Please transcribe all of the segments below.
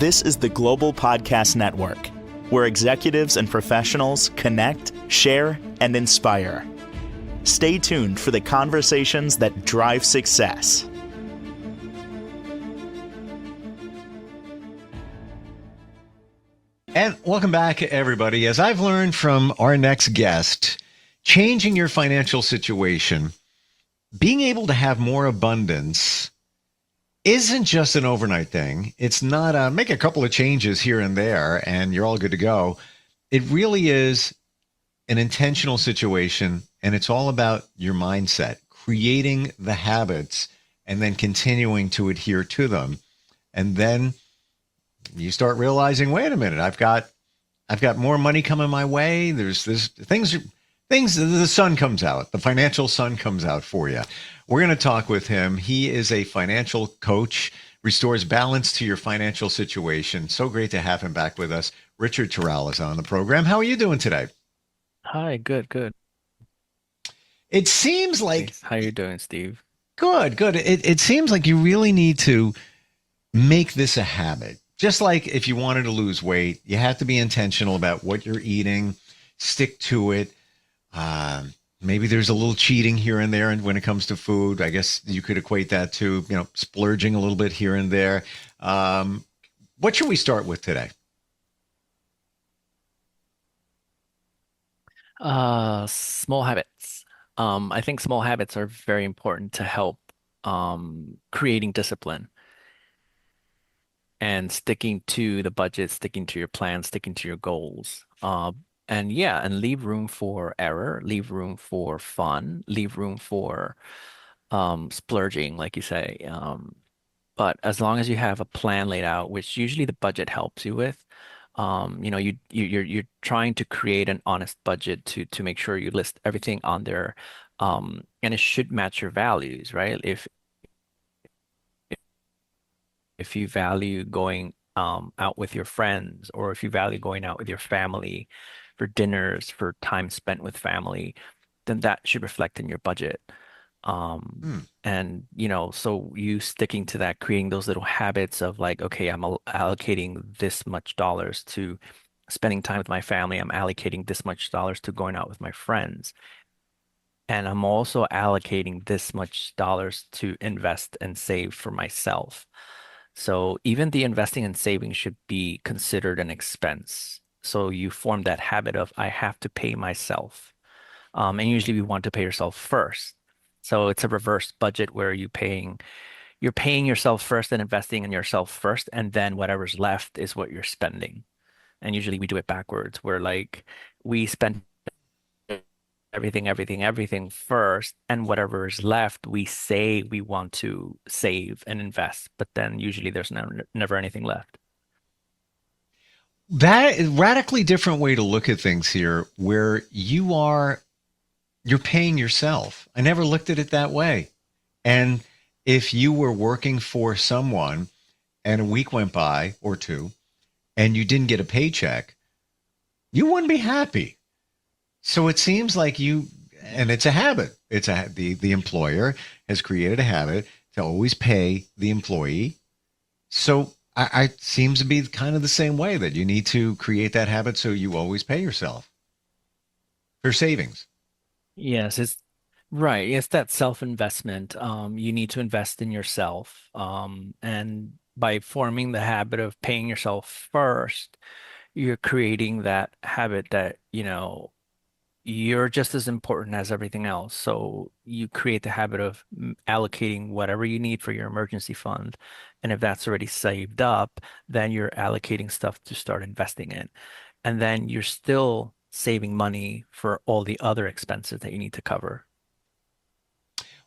This is the Global Podcast Network, where executives and professionals connect, share, and inspire. Stay tuned for the conversations that drive success. And welcome back, everybody. As I've learned from our next guest, changing your financial situation, being able to have more abundance isn't just an overnight thing. It's not make a couple of changes here and there and you're all good to go. It really is an intentional situation, and it's all about your mindset, creating the habits and then continuing to adhere to them. And then you start realizing, wait a minute, I've got more money coming my way. There's things, the sun comes out, the financial sun comes out for you. We're going to talk with him. He is a financial coach, restores balance to your financial situation. So great to have him back with us. Richard Toral is on the program. How are you doing today? Hi, good. It seems like Thanks. How you doing, Steve? good. It seems like you really need to make this a habit. Just like if you wanted to lose weight, you have to be intentional about what you're eating, stick to it. Maybe there's a little cheating here and there, and when it comes to food, I guess you could equate that to, splurging a little bit here and there. What should we start with today? Small habits. I think small habits are very important to help creating discipline and sticking to the budget, sticking to your plan, sticking to your goals. And leave room for error, leave room for fun, leave room for splurging, like you say. But as long as you have a plan laid out, which usually the budget helps you with, you're trying to create an honest budget to make sure you list everything on there, and it should match your values, right? If you value going out with your friends, or if you value going out with your family for dinners, for time spent with family, then that should reflect in your budget. And so you sticking to that, creating those little habits of like, okay, I'm allocating this much dollars to spending time with my family. I'm allocating this much dollars to going out with my friends. And I'm also allocating this much dollars to invest and save for myself. So even the investing and saving should be considered an expense. So you form that habit of, I have to pay myself. And usually we want to pay yourself first. So it's a reverse budget where you're paying yourself first and investing in yourself first, and then whatever's left is what you're spending. And usually we do it backwards, where like we spend everything first, and whatever is left, we say we want to save and invest, but then usually there's never anything left. That is a radically different way to look at things here, where you're paying yourself. I never looked at it that way. And if you were working for someone and a week went by or two and you didn't get a paycheck, you wouldn't be happy. So it seems like and it's a habit. The employer has created a habit to always pay the employee. So I seems to be kind of the same way, that you need to create that habit so you always pay yourself for savings. Yes, it's right. It's that self-investment. You need to invest in yourself. And by forming the habit of paying yourself first, you're creating that habit that, you're just as important as everything else. So you create the habit of allocating whatever you need for your emergency fund. And if that's already saved up, then you're allocating stuff to start investing in. And then you're still saving money for all the other expenses that you need to cover.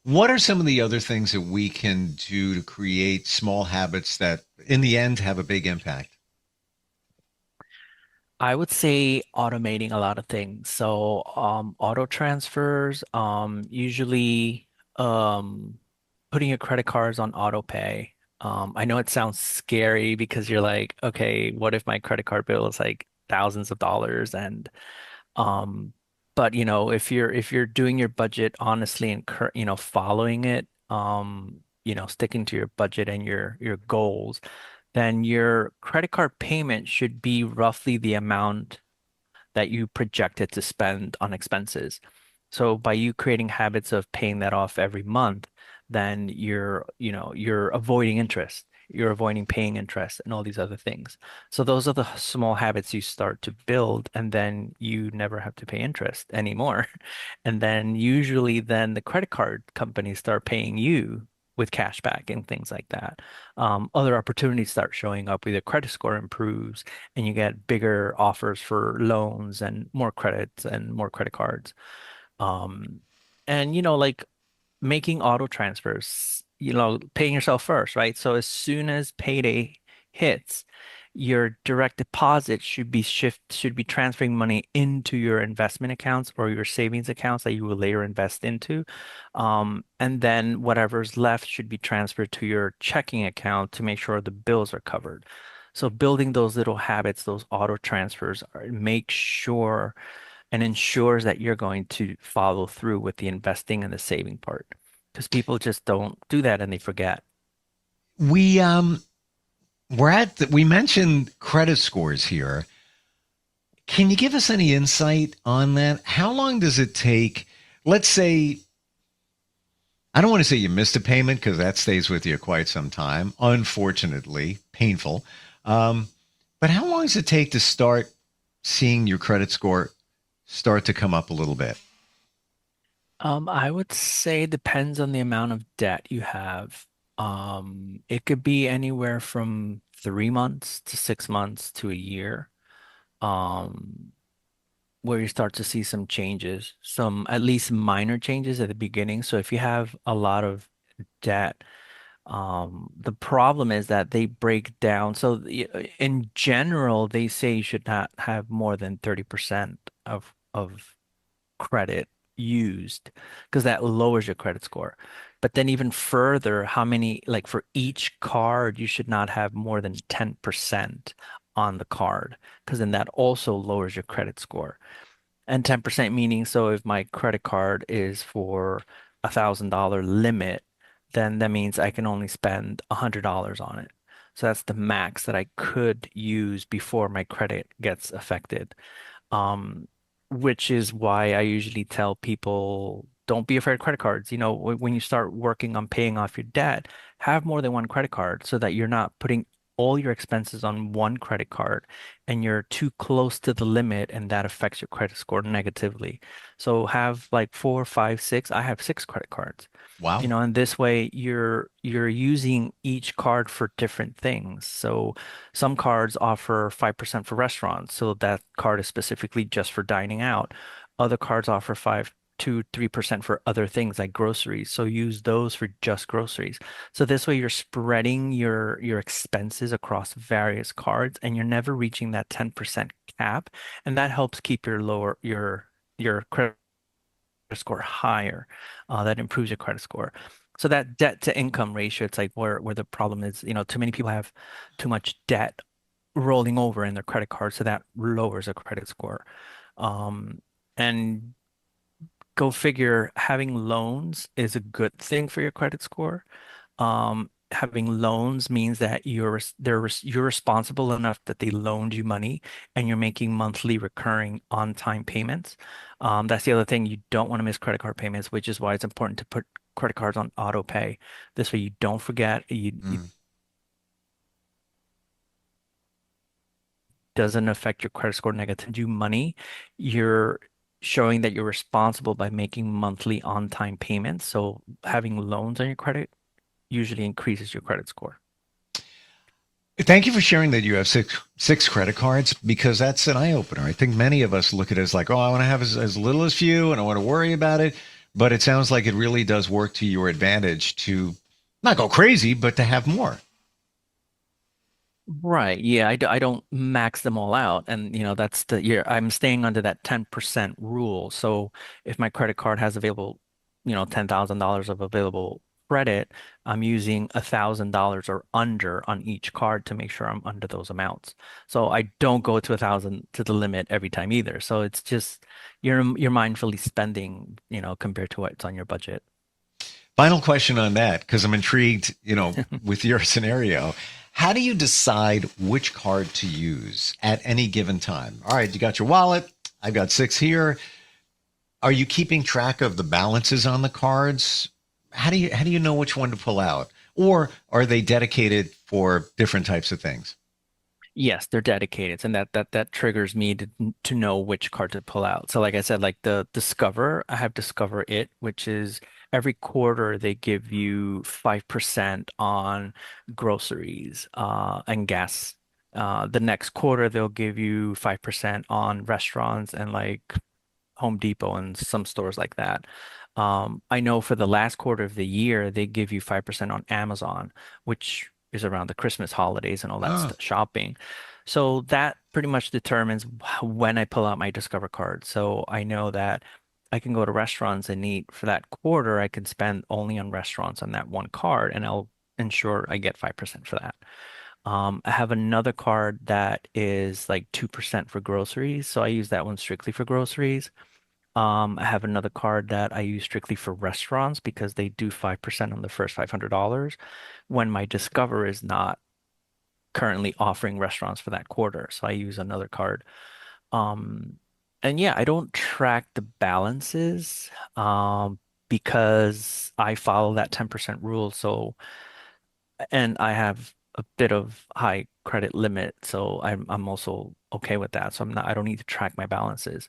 What are some of the other things that we can do to create small habits that in the end have a big impact? I would say automating a lot of things. So auto transfers, usually putting your credit cards on auto pay. I know it sounds scary because you're like, okay, what if my credit card bill is like thousands of dollars? And um, but if you're doing your budget honestly and following it, sticking to your budget and your goals, then your credit card payment should be roughly the amount that you projected to spend on expenses. So by you creating habits of paying that off every month, then you're avoiding interest. You're avoiding paying interest and all these other things. So those are the small habits you start to build, and then you never have to pay interest anymore. And then usually then the credit card companies start paying you with cash back and things like that. Other opportunities start showing up. Either credit score improves and you get bigger offers for loans and more credits and more credit cards. Um, and like making auto transfers, paying yourself first, right? So as soon as payday hits, your direct deposit should be transferring money into your investment accounts or your savings accounts that you will later invest into. And then whatever's left should be transferred to your checking account to make sure the bills are covered. So building those little habits, those auto transfers, make sure and ensures that you're going to follow through with the investing and the saving part. Because people just don't do that and they forget. We we mentioned credit scores here. Can you give us any insight on that? How long does it take? Let's say, I don't want to say you missed a payment because that stays with you quite some time. Unfortunately, painful. Um, but how long does it take to start seeing your credit score start to come up a little bit? I would say it depends on the amount of debt you have. It could be anywhere from 3 months to 6 months to a year, um, where you start to see some changes, some at least minor changes at the beginning. So if you have a lot of debt, the problem is that they break down. So in general, they say you should not have more than 30% of credit used because that lowers your credit score. But then even further, how many, like for each card, you should not have more than 10% on the card because then that also lowers your credit score. And 10% meaning, so if my credit card is for $1,000 limit, then that means I can only spend $100 on it. So that's the max that I could use before my credit gets affected. Um, which is why I usually tell people don't be afraid of credit cards. When you start working on paying off your debt, have more than one credit card so that you're not putting all your expenses on one credit card and you're too close to the limit and that affects your credit score negatively. So have like four, five, six. I have six credit cards. Wow. And this way you're using each card for different things. So some cards offer 5% for restaurants, so that card is specifically just for dining out. Other cards offer 5 to 3% for other things like groceries. So use those for just groceries. So this way you're spreading your expenses across various cards and you're never reaching that 10% cap. And that helps keep your credit score higher. That improves your credit score. So that debt to income ratio, it's like where the problem is, too many people have too much debt rolling over in their credit card, so that lowers a credit score. Um, and go figure, having loans is a good thing for your credit score. Having loans means that you're responsible enough that they loaned you money and you're making monthly recurring on-time payments. That's the other thing. You don't want to miss credit card payments, which is why it's important to put credit cards on auto pay. This way you don't forget. It Mm. doesn't affect your credit score negative. You money, you're showing that you're responsible by making monthly on-time payments. So having loans on your credit usually increases your credit score. Thank you for sharing that you have six credit cards because that's an eye opener. I think many of us look at it as like, oh, I want to have as little as few and I want to worry about it. But it sounds like it really does work to your advantage to not go crazy, but to have more. Right. Yeah, I don't max them all out. And that's I'm staying under that 10% rule. So if my credit card has available, $10,000 of available credit, I'm using $1,000 or under on each card to make sure I'm under those amounts. So I don't go to 1,000 to the limit every time either. So it's just you're mindfully spending, compared to what's on your budget. Final question on that, because I'm intrigued, with your scenario. How do you decide which card to use at any given time? All right, you got your wallet. I've got 6 here. Are you keeping track of the balances on the cards? How do you know which one to pull out? Or are they dedicated for different types of things? Yes, they're dedicated, and that triggers me to know which card to pull out. So, like I said, like the Discover, I have Discover It, which is every quarter they give you 5% on groceries and gas. The next quarter they'll give you 5% on restaurants and like Home Depot and some stores like that. I know for the last quarter of the year, they give you 5% on Amazon, which is around the Christmas holidays and all that Oh, st shopping. So that pretty much determines when I pull out my Discover card. So I know that I can go to restaurants and eat for that quarter. I can spend only on restaurants on that one card, and I'll ensure I get 5% for that. I have another card that is like 2% for groceries. So I use that one strictly for groceries. I have another card that I use strictly for restaurants because they do 5% on the first $500 when my Discover is not currently offering restaurants for that quarter. So I use another card. Um, and yeah, I don't track the balances because I follow that 10% rule. So, and I have a bit of high credit limit, so I'm also okay with that. So I don't need to track my balances.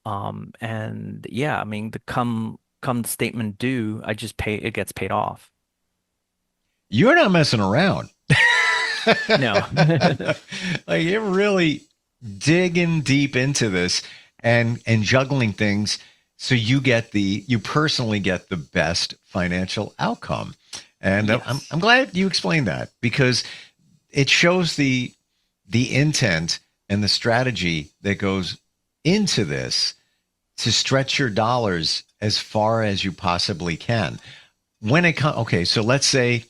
And yeah, I mean, the come the statement due, I just pay, it gets paid off. you're not messing around. No. Like you're really digging deep into this and juggling things so you personally get the best financial outcome. And Yes. I'm glad you explained that because it shows the intent and the strategy that goes into this to stretch your dollars as far as you possibly can. When it comes, okay, so let's say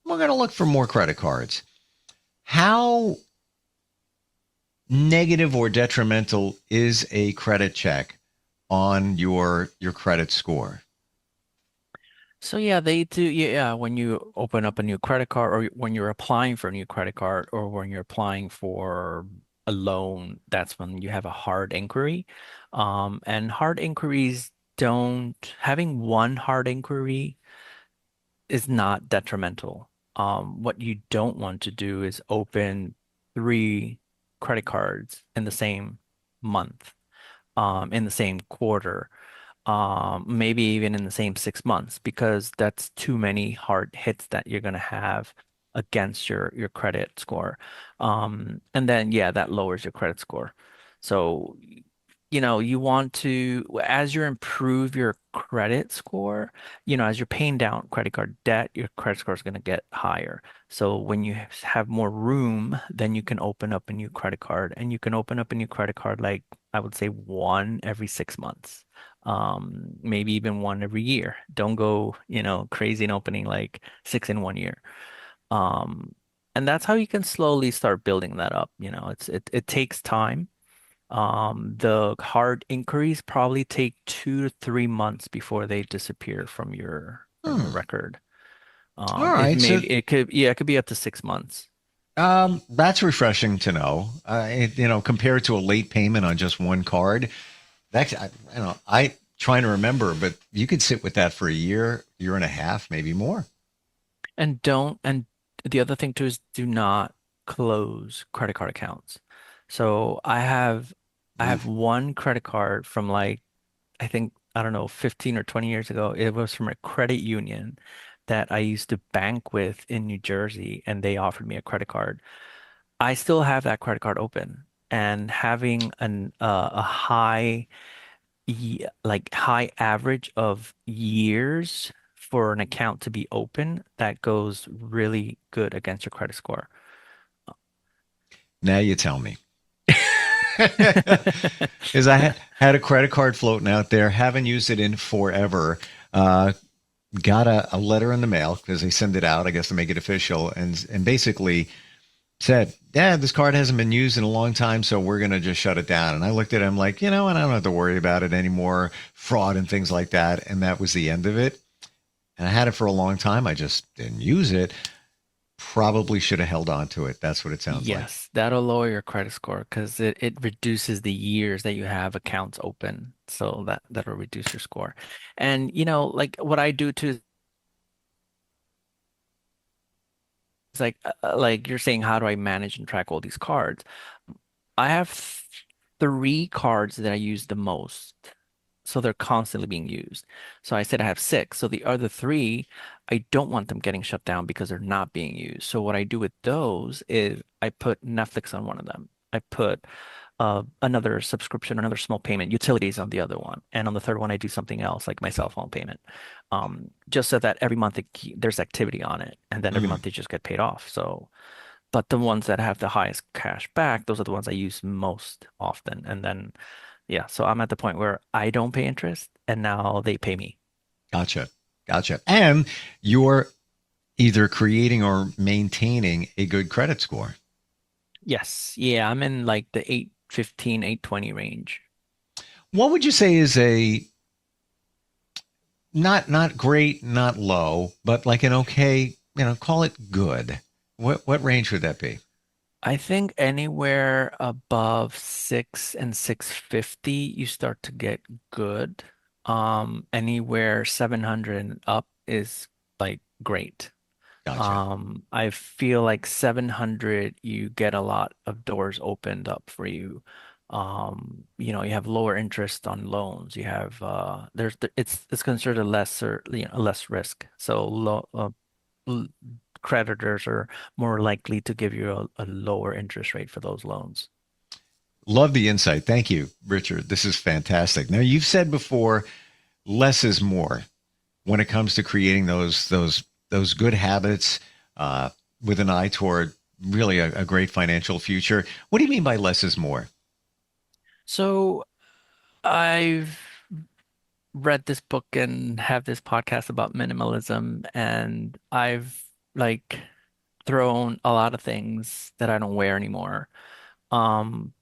we're going to look for more credit cards. How negative or detrimental is a credit check on your credit score? So yeah, they do. Yeah, when you open up a new credit card, or when you're applying for a new credit card, or when you're applying for a loan, that's when you have a hard inquiry. And hard inquiries don't, having one hard inquiry is not detrimental. What you don't want to do is open three credit cards in the same month, in the same quarter, maybe even in the same 6 months, because that's too many hard hits that you're going to have against your credit score. And then yeah, that lowers your credit score. So, you want to, as you improve your credit score, as you're paying down credit card debt, your credit score is going to get higher. So when you have more room, then you can open up a new credit card, and you can open up a new credit card like I would say one every 6 months, maybe even one every year. Don't go, crazy and opening like six in one year. Um, and that's how you can slowly start building that up. It takes time. The hard inquiries probably take 2 to 3 months before they disappear from your Hmm. record. All It right. So maybe it could yeah, it could be up to 6 months. that's refreshing to know. Compared to a late payment on just one card, that's I trying to remember, but you could sit with that for a year, year and a half, maybe more. And the other thing too is do not close credit card accounts. So I have Oof. one credit card from like I think I don't know 15 or 20 years ago. It was from a credit union that I used to bank with in New Jersey, and they offered me a credit card. I still have that credit card open, and having a high average of years for an account to be open, that goes really good against your credit score. Now you tell me. Is had a credit card floating out there, haven't used it in forever. Uh, got a letter in the mail because they send it out, I guess, to make it official, and basically said, "Yeah, this card hasn't been used in a long time, so we're gonna just shut it down." And I looked at him like, and I don't have to worry about it anymore, fraud and things like that, and that was the end of it. And I had it for a long time. I just didn't use it. probably should have held on to it. That's what it sounds like. Yes, that'll lower your credit score because it reduces the years that you have accounts open. So that'll reduce your score. And like what I do too is like you're saying, how do I manage and track all these cards? I have three cards that I use the most. So they're constantly being used. So I said I have six. So the other three, I don't want them getting shut down because they're not being used. So what I do with those is I put Netflix on one of them. I put another subscription, another small payment, utilities on the other one. And on the third one, I do something else like my cell phone payment. Just so that every month there's activity on it. And then every Mm, month they just get paid off. So but the ones that have the highest cash back, those are the ones I use most often. And then, yeah, so I'm at the point where I don't pay interest and now they pay me. gotcha. Gotcha. And you're either creating or maintaining a good credit score. Yes. Yeah, I'm in like the 815, 820 range. What would you say is a not great, not low, but like an okay, call it good. What range would that be? I think anywhere above 6 and 650, you start to get good. Anywhere 700 and up is like great. Gotcha. I feel like 700, you get a lot of doors opened up for you. You have lower interest on loans. You have it's considered a lesser, less risk. So l- creditors are more likely to give you a lower interest rate for those loans. Love the insight. Thank you, Richard. This is fantastic. Now, you've said before, less is more when it comes to creating those good habits uh, with an eye toward really a great financial future. What do you mean by less is more? So I've read this book and have this podcast about minimalism, and I've like thrown a lot of things that I don't wear anymore. Um,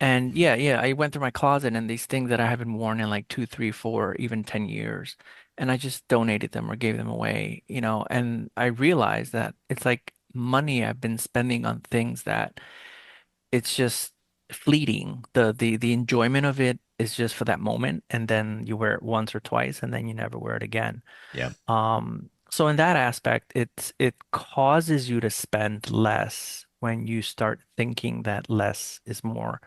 and yeah, I went through my closet and these things that I haven't worn in like 2, 3, 4, even 10 years. And I just donated them or gave them away. And I realized that it's like money I've been spending on things that it's just fleeting. The enjoyment of it is just for that moment, and then you wear it once or twice, and then you never wear it again. Yeah. So in that aspect, it causes you to spend less when you start thinking that less is more.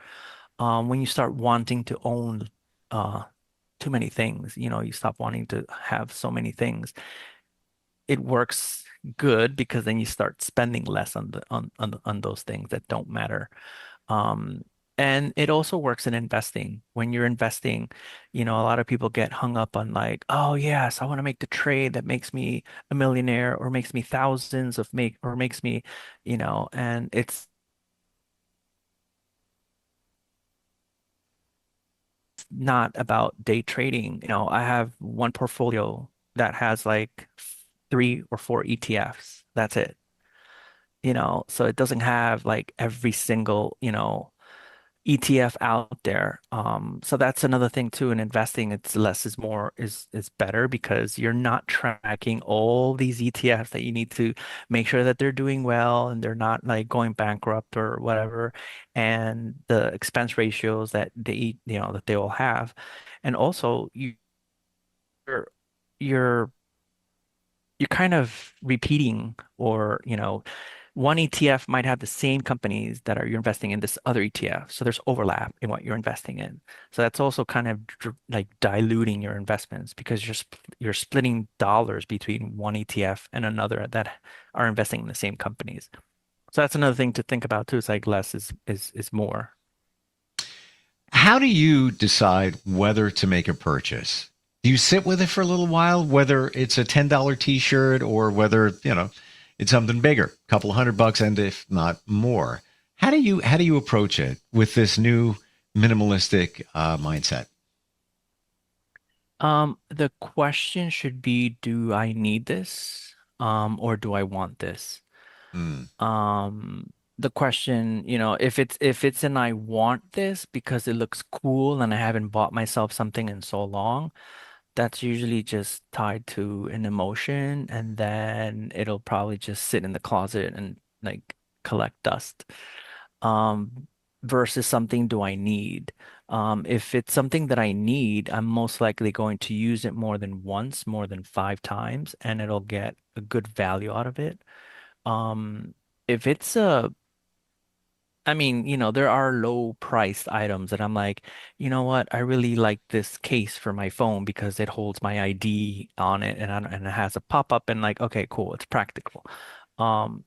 When you start wanting to own uh too many things, you stop wanting to have so many things. It works good because then you start spending less on those things that don't matter. Um, and it also works in investing. When you're investing, a lot of people get hung up on like, oh yes, I want to make the trade that makes me a millionaire or makes me thousands of make or makes me, and it's not about day trading. I have one portfolio that has like 3 or 4 ETFs. That's it. So it doesn't have like every single, ETF out there. So that's another thing too in investing. It's less is more is better because you're not tracking all these ETFs that you need to make sure that they're doing well and they're not like going bankrupt or whatever. And the expense ratios that that they all have. And also you're you're you're kind of repeating or, one ETF might have the same companies that you're investing in this other ETF. So there's overlap in what you're investing in. So that's also kind of like diluting your investments because you're splitting dollars between one ETF and another that are investing in the same companies. So that's another thing to think about too. It's like less is more. How do you decide whether to make a purchase? Do you sit with it for a little while, whether it's a $10 t-shirt or whether, it's something bigger, a couple of $100 and if not more? How do you approach it with this new minimalistic mindset? The question should be, do I need this? Or do I want this? Hmm. The question, if it's an I want this because it looks cool and I haven't bought myself something in so long, That's usually just tied to an emotion, and then it'll probably just sit in the closet and like collect dust. Um, versus something do I need? If it's something that I need, I'm most likely going to use it more than once, more than 5 times, and it'll get a good value out of it. Um, if it's a I mean, there are low priced items that I'm like, you know what? I really like this case for my phone because it holds my ID on it and it has a pop up and like, okay, cool, it's practical.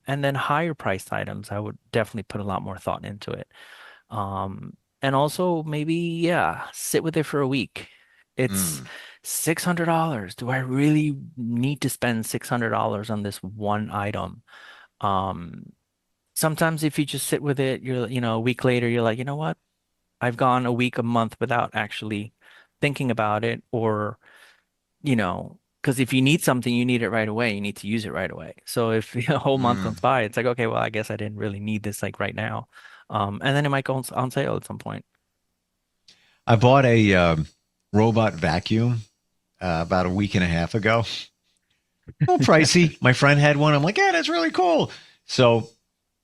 And then higher priced items, I would definitely put a lot more thought into it. And also maybe, yeah, sit with it for a week. It's Mm, $600. Do I really need to spend $600 on this one item? Um, Sometimes if you just sit with it, a week later, you're like, you know what? I've gone a week, a month without actually thinking about it because if you need something, you need it right away. You need to use it right away. So if a whole month mm. goes by, it's like, okay, well, I guess I didn't really need this like right now. And then it might go on sale at some point. I bought a robot vacuum about a week and a half ago. A little pricey. My friend had one. I'm like, yeah, that's really cool. So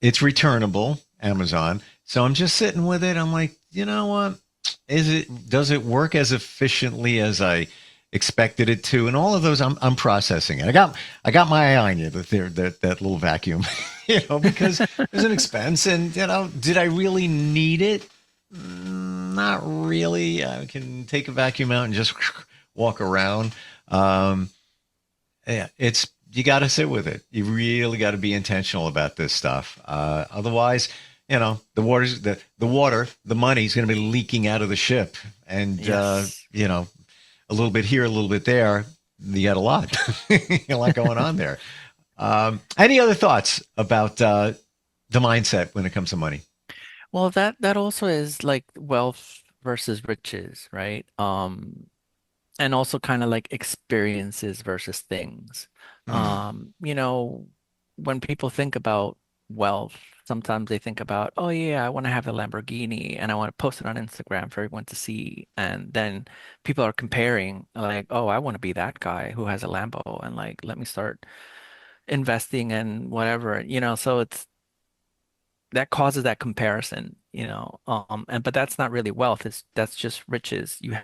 it's returnable, Amazon. So I'm just sitting with it. I'm like, you know what? Does it work as efficiently as I expected it to? And all of those, I'm processing it. I got my eye on you, that little vacuum, because there's an expense, and did I really need it? Not really. I can take a vacuum out and just walk around. Um, yeah, you got to sit with it. You really got to be intentional about this stuff. Otherwise, the money's going to be leaking out of the ship, and Yes. a little bit here, a little bit there. You got a lot, a lot going on there. Any other thoughts about the mindset when it comes to money? Well, that also is like wealth versus riches, right? And also kind of like experiences versus things. Hmm. You know, when people think about wealth, sometimes they think about, oh yeah, I want to have a Lamborghini and I want to post it on Instagram for everyone to see. And then people are comparing, like, oh, I want to be that guy who has a Lambo and like, let me start investing in whatever, so that causes that comparison, and but that's not really wealth. That's just riches. You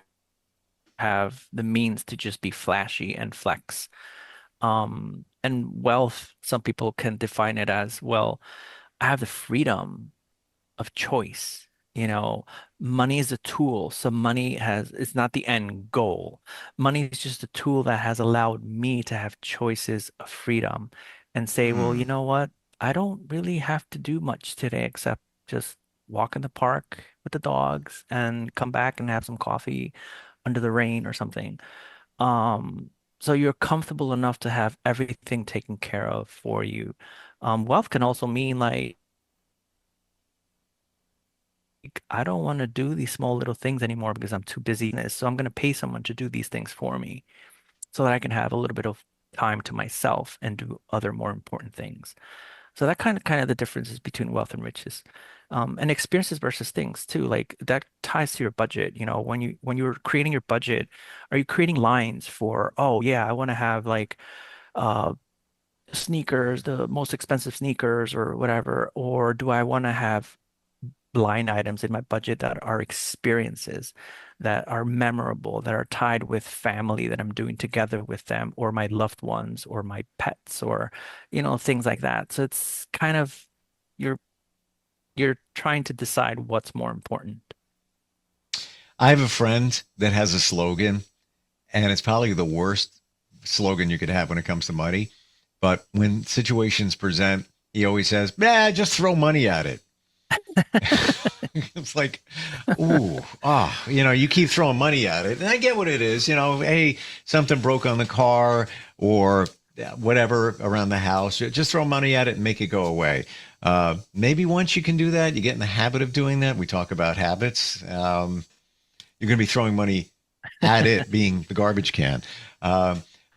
have the means to just be flashy and flex. And wealth, some people can define it as, well, I have the freedom of choice. You know, money is a tool. So it's not the end goal. Money is just a tool that has allowed me to have choices of freedom and say, well, you Hmm. know what? I don't really have to do much today except just walk in the park with the dogs and come back and have some coffee under the rain or something. Um, so you're comfortable enough to have everything taken care of for you. Wealth can also mean like I don't want to do these small little things anymore because I'm too busy in this. So I'm going to pay someone to do these things for me so that I can have a little bit of time to myself and do other more important things. So that kind of the differences between wealth and riches. And experiences versus things too. Like that ties to your budget. When you're creating your budget, are you creating lines for, oh yeah, I want to have like uh sneakers, the most expensive sneakers or whatever, or do I want to have line items in my budget that are experiences that are memorable, that are tied with family that I'm doing together with them, or my loved ones, or my pets, or things like that. So it's kind of you're you're trying to decide what's more important. I have a friend that has a slogan, and it's probably the worst slogan you could have when it comes to money. But when situations present, he always says, "Yeah, just throw money at it." It's like, ooh, you keep throwing money at it. And I get what it is. Hey, something broke on the car or whatever around the house. Just throw money at it and make it go away. Maybe once you can do that, you get in the habit of doing that. We talk about habits. You're going to be throwing money at it, being the garbage can.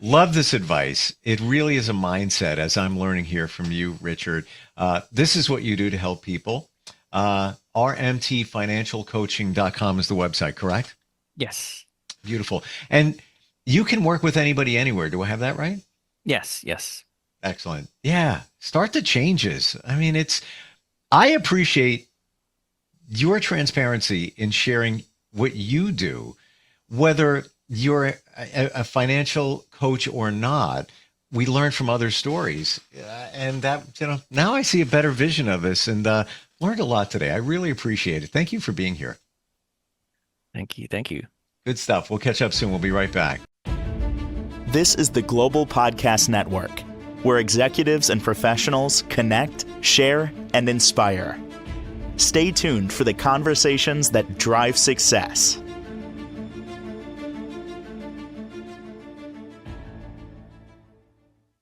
Love this advice. It really is a mindset, as I'm learning here from you, Richard. This is what you do to help people. RMTfinancialcoaching.com is the website, correct? Yes. Beautiful. And You can work with anybody anywhere. Do I have that right? Yes, yes. Excellent. Yeah. Start the changes. I mean, I appreciate your transparency in sharing what you do, whether you're a financial coach or not. We learn from other stories, and that, now I see a better vision of this, and learned a lot today. I really appreciate it. Thank you for being here. Thank you. Thank you. Good stuff. We'll catch up soon. We'll be right back. This is the Global Podcast Network, where executives and professionals connect, share, and inspire. Stay tuned for the conversations that drive success.